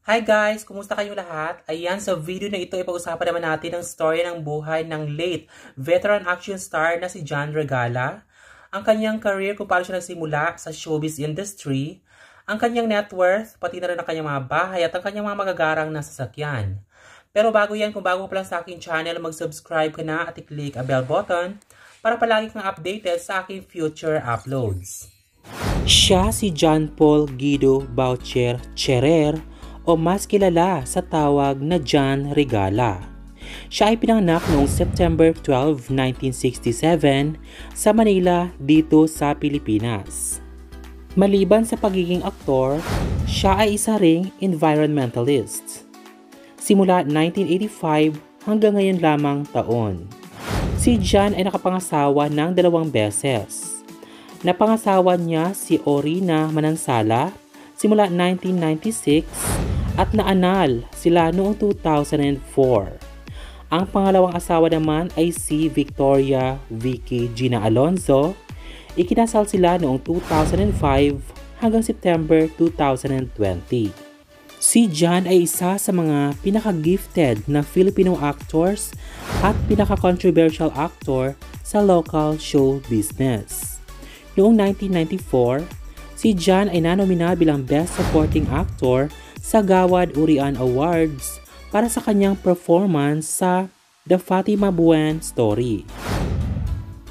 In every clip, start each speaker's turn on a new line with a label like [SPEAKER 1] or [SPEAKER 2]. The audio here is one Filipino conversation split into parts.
[SPEAKER 1] Hi guys! Kumusta kayong lahat? Ayan, sa video na ito, ipag-usapan naman natin ang story ng buhay ng late veteran action star na si John Regala, ang kanyang career kung paano siya nagsimula sa showbiz industry, ang kanyang net worth, pati na rin ang kanyang mga bahay at ang kanyang mga magagarang nasasakyan. Pero bago yan, kung bago pa lang sa aking channel, mag-subscribe ka na at i-click ang bell button para palagi kang updated sa aking future uploads. Siya si John Paul Guido Boucher Cherer, o mas kilala sa tawag na John Regala. Siya ay pinanganak noong September 12, 1967 sa Manila dito sa Pilipinas. Maliban sa pagiging aktor, siya ay isa ring environmentalist. Simula 1985 hanggang ngayon lamang taon. Si John ay nakapangasawa ng 2 beses. Napangasawa niya si Orina Manansala simula 1996 at naanal sila noong 2004. Ang pangalawang asawa naman ay si Victoria Vicky Gina Alonzo. Ikinasal sila noong 2005 hanggang September 2020. Si John ay isa sa mga pinaka-gifted na Filipino actors at pinaka-controversial actor sa local show business. Noong 1994, si John ay nanomina bilang Best Supporting Actor sa Gawad Urian Awards para sa kanyang performance sa The Fatima Buen Story.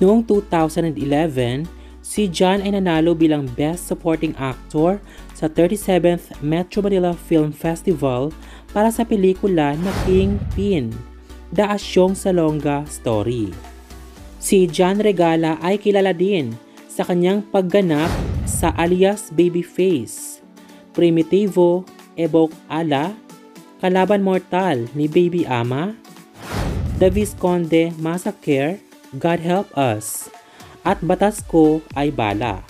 [SPEAKER 1] Noong 2011, si John ay nanalo bilang Best Supporting Actor sa 37th Metro Manila Film Festival para sa pelikula na Kingpin, The Asyong Salonga Story. Si John Regala ay kilala din sa kanyang pagganap sa alias Babyface, Primitivo, Ebok Ala, Kalaban Mortal ni Baby Ama, The Visconde Massacre, God Help Us, at Batas Ko Ay Bala.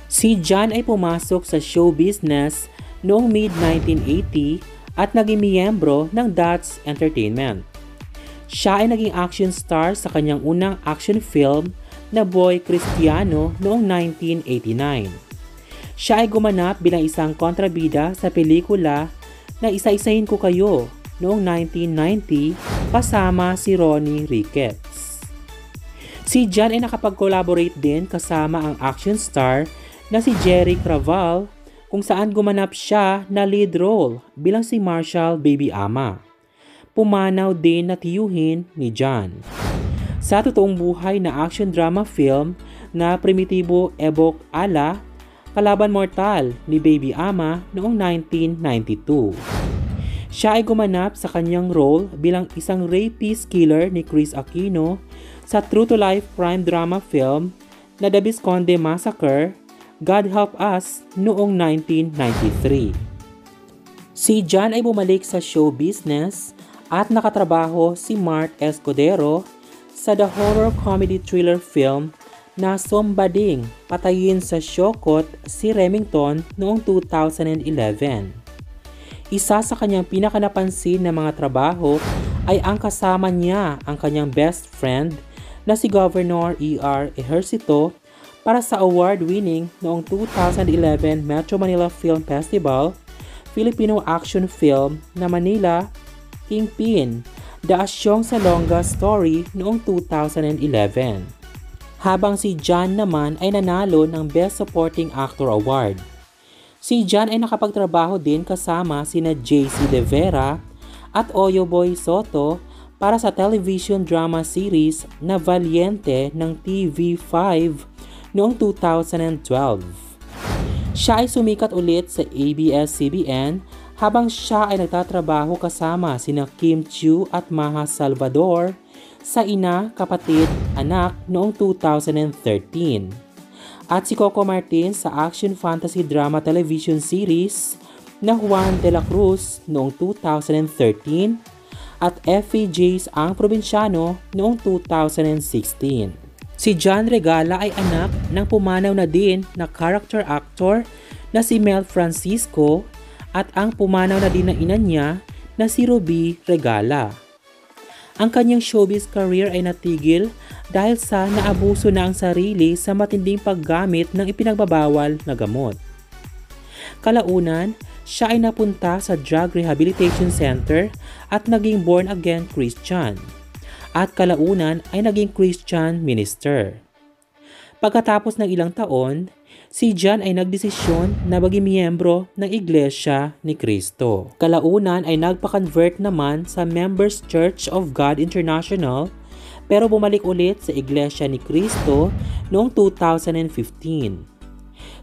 [SPEAKER 1] Si John ay pumasok sa show business noong mid-1980 at naging miyembro ng Dots Entertainment. Siya ay naging action star sa kanyang unang action film na Boy Cristiano noong 1989. Siya ay gumanap bilang isang kontrabida sa pelikula na Isa-isahin Ko Kayo noong 1990 kasama si Ronnie Ricketts. Si John ay nakapag-collaborate din kasama ang action star na si Jerry Craval kung saan gumanap siya na lead role bilang si Marshall Baby Ama. Pumanaw din na tiyuhin ni John. Sa totoong buhay na action drama film na Primitivo Ebok Ala, Kalaban Mortal ni Baby Ama noong 1992. Siya ay gumanap sa kanyang role bilang isang rapist killer ni Chris Aquino sa true-to-life crime drama film na The Visconde Massacre, God Help Us noong 1993. Si John ay bumalik sa show business at nakatrabaho si Mark Escudero sa the horror comedy thriller film na Sombading Patayin sa Syokot si Remington noong 2011. Isa sa kanyang pinakanapansin na mga trabaho ay ang kasama niya ang kanyang best friend na si Governor E.R. Ejercito para sa award-winning noong 2011 Metro Manila Film Festival Filipino action film na Manila Kingpin, The Asyong Salonga Story noong 2011. Habang si John naman ay nanalo ng Best Supporting Actor Award. Si John ay nakapagtrabaho din kasama sina JC De Vera at Oyo Boy Soto para sa television drama series na Valiente ng TV5 noong 2012. Siya ay sumikat ulit sa ABS-CBN habang siya ay nagtatrabaho kasama sina Kim Chiu at Maha Salvador sa Ina, Kapatid, Anak noong 2013. At si Coco Martin sa action fantasy drama television series na Juan de la Cruz noong 2013 at Effie J's Ang Probinsyano noong 2016. Si John Regala ay anak ng pumanaw na din na character actor na si Mel Francisco at ang pumanaw na din na ina niya na si Ruby Regala. Ang kanyang showbiz career ay natigil dahil sa naabuso na ang sarili sa matinding paggamit ng ipinagbabawal na gamot. Kalaunan, siya ay napunta sa Drug Rehabilitation Center at naging born-again Christian. At kalaunan ay naging Christian minister. Pagkatapos ng ilang taon, si John ay nagdesisyon na maging miyembro ng Iglesia ni Cristo. Kalaunan ay nagpa-convert naman sa Members Church of God International pero bumalik ulit sa Iglesia ni Cristo noong 2015.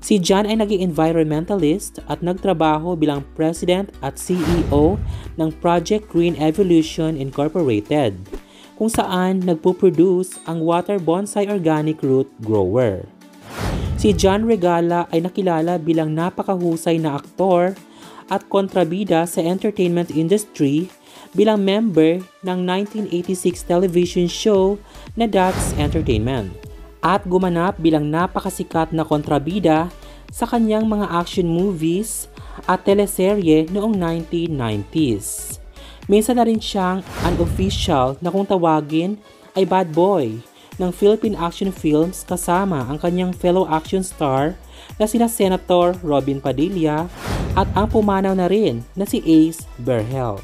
[SPEAKER 1] Si John ay naging environmentalist at nagtrabaho bilang President at CEO ng Project Green Evolution Incorporated, kung saan nagpo-produce ang water bonsai organic root grower. Si John Regala ay nakilala bilang napakahusay na aktor at kontrabida sa entertainment industry bilang member ng 1986 television show na That's Entertainment at gumanap bilang napakasikat na kontrabida sa kanyang mga action movies at teleserye noong 1990s. Minsan na rin siyang unofficial na kung tawagin ay bad boy ng Philippine action films kasama ang kanyang fellow action star na sina Senator Robin Padilla at ang pumanaw na rin na si Ace Berhel.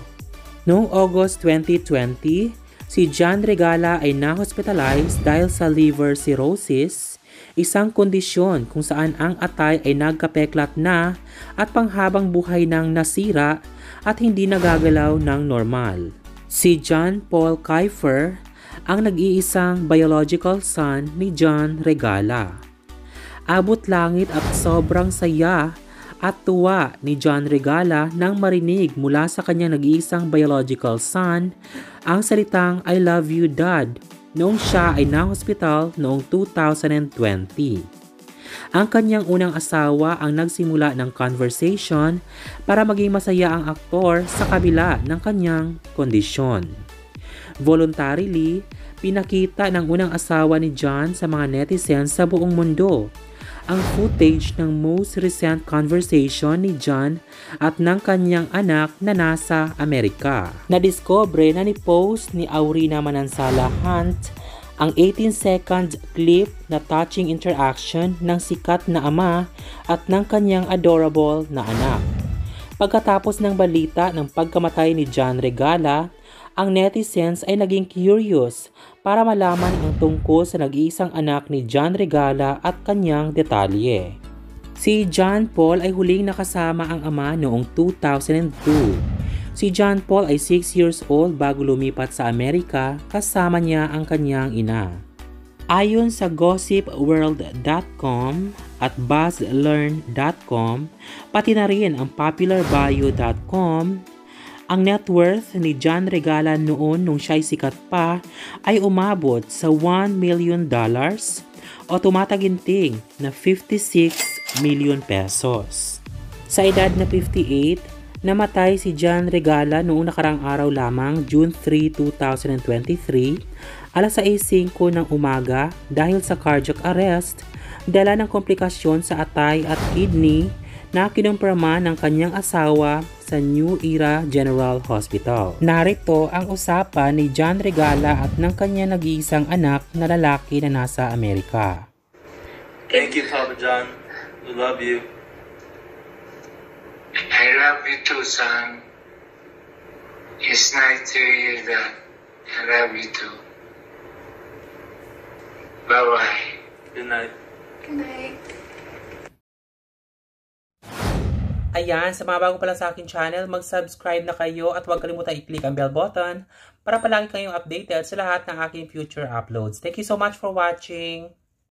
[SPEAKER 1] Noong August 2020, si John Regala ay na-hospitalize dahil sa liver cirrhosis, isang kondisyon kung saan ang atay ay nagkapeklat na at panghabang buhay nang nasira at hindi nagagalaw ng normal. Si John Paul Kiefer ang nag-iisang biological son ni John Regala. Abot langit at sobrang saya at tuwa ni John Regala nang marinig mula sa kanyang nag-iisang biological son ang salitang I love you dad noong siya ay na-hospital noong 2020. Ang kanyang unang asawa ang nagsimula ng conversation para maging masaya ang aktor sa kabila ng kanyang kondisyon. Voluntarily, pinakita ng unang asawa ni John sa mga netizens sa buong mundo ang footage ng most recent conversation ni John at ng kanyang anak na nasa Amerika. Nadiscobre na ni-post ni Aurina Manansala Hunt ang 18-second clip na touching interaction ng sikat na ama at ng kanyang adorable na anak. Pagkatapos ng balita ng pagkamatay ni John Regala, ang netizens ay naging curious para malaman ang tungkol sa nag-iisang anak ni John Regala at kanyang detalye. Si John Paul ay huling nakasama ang ama noong 2002. Si John Paul ay 6 years old bago lumipat sa Amerika, kasama niya ang kanyang ina. Ayon sa gossipworld.com at buzzlearn.com, pati na rin ang popularbio.com, ang net worth ni John Regala noon nung siya'y sikat pa ay umabot sa $1 million o tumataginting na 56 million pesos. Sa edad na 58, namatay si John Regala noong nakarang araw lamang, June 3, 2023, alas 6:05 ng umaga dahil sa cardiac arrest, dala ng komplikasyon sa atay at kidney na kinumpirma ng kanyang asawa sa New Era General Hospital. Narito ang usapan ni John Regala at ng kanyang nag-iisang anak na lalaki na nasa Amerika.
[SPEAKER 2] Thank you, Papa John. We love you.
[SPEAKER 3] I love you too, son. It's nice to hear that. I love you too. Bye-bye.
[SPEAKER 2] Good night.
[SPEAKER 4] Good night.
[SPEAKER 1] Ayan, sa mga bago pa lang sa aking channel, mag-subscribe na kayo at huwag kalimutan i-click ang bell button para palagi kayong updated sa lahat ng aking future uploads. Thank you so much for watching!